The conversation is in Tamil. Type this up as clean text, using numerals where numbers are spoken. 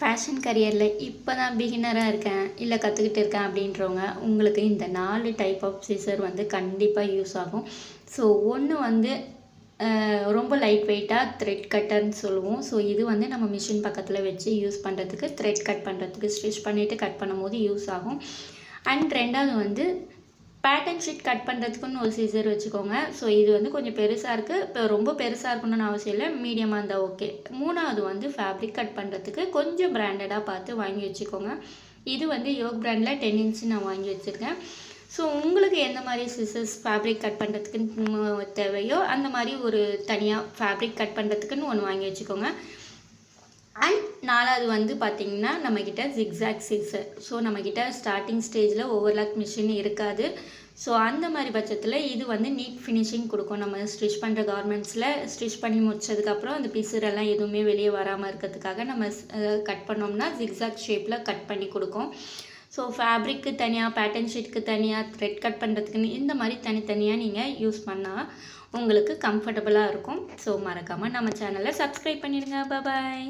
ஃபேஷன் கரியரில் இப்போ தான் பிகினராக இருக்கேன் இல்லை கற்றுக்கிட்டு இருக்கேன் அப்படின்றவங்க உங்களுக்கு இந்த 4 டைப் ஆஃப் சிசர் வந்து கண்டிப்பாக யூஸ் ஆகும். ஸோ ஒன்று வந்து ரொம்ப லைட் வெயிட்டாக த்ரெட் கட்டர்னு சொல்லுவோம். ஸோ இது வந்து நம்ம மிஷின் பக்கத்தில் வச்சு யூஸ் பண்ணுறதுக்கு, த்ரெட் கட் பண்ணுறதுக்கு, ஸ்டிச் பண்ணிவிட்டு கட் பண்ணும்போது யூஸ் ஆகும். அண்ட் ரெண்டாவது வந்து பேட்டர்ன் ஷீட் கட் பண்ணுறதுக்குன்னு ஒரு சிசர் வச்சுக்கோங்க. ஸோ இது வந்து கொஞ்சம் பெருசாக இருக்குது. இப்போ ரொம்ப பெருசாக இருக்கணும்னு அவசியம் இல்லை, மீடியமாக இருந்தால் ஓகே. மூணாவது வந்து ஃபேப்ரிக் கட் பண்ணுறதுக்கு கொஞ்சம் பிராண்டடாக பார்த்து வாங்கி வச்சுக்கோங்க. இது வந்து யோக் பிராண்டில் 10 இன்ச் நான் வாங்கி வச்சுருக்கேன். ஸோ உங்களுக்கு எந்த மாதிரி சிசர்ஸ் ஃபேப்ரிக் கட் பண்ணுறதுக்குன்னு தேவையோ அந்த மாதிரி ஒரு தனியாக ஃபேப்ரிக் கட் பண்ணுறதுக்குன்னு ஒன்று வாங்கி வச்சுக்கோங்க. அண்ட் நாலாவது வந்து பார்த்திங்கன்னா நம்மக்கிட்ட ஜிக்ஸாக் சிசர். ஸோ நம்மக்கிட்ட ஸ்டார்டிங் ஸ்டேஜில் ஓவர்லாக் மிஷின் இருக்காது. ஸோ அந்த மாதிரி பட்சத்தில் இது வந்து நீட் ஃபினிஷிங் கொடுக்கும். நம்ம ஸ்டிச் பண்ணுற கார்மெண்ட்ஸில் ஸ்டிச் பண்ணி முடிச்சதுக்கப்புறம் அந்த பிசுரெல்லாம் எதுவுமே வெளியே வராமல் இருக்கிறதுக்காக நம்ம கட் பண்ணோம்னா ஜிக்ஸாக் ஷேப்பில் கட் பண்ணி கொடுக்கும். ஸோ ஃபேப்ரிக்கு தனியாக, பேட்டர்ன் ஷீட்டுக்கு தனியாக, த்ரெட் கட் பண்ணுறதுக்குன்னு இந்த மாதிரி தனித்தனியாக நீங்கள் யூஸ் பண்ணால் உங்களுக்கு கம்ஃபர்டபுளாக இருக்கும். ஸோ மறக்காமல் நம்ம சேனலை சப்ஸ்கிரைப் பண்ணிடுங்க. பாய்.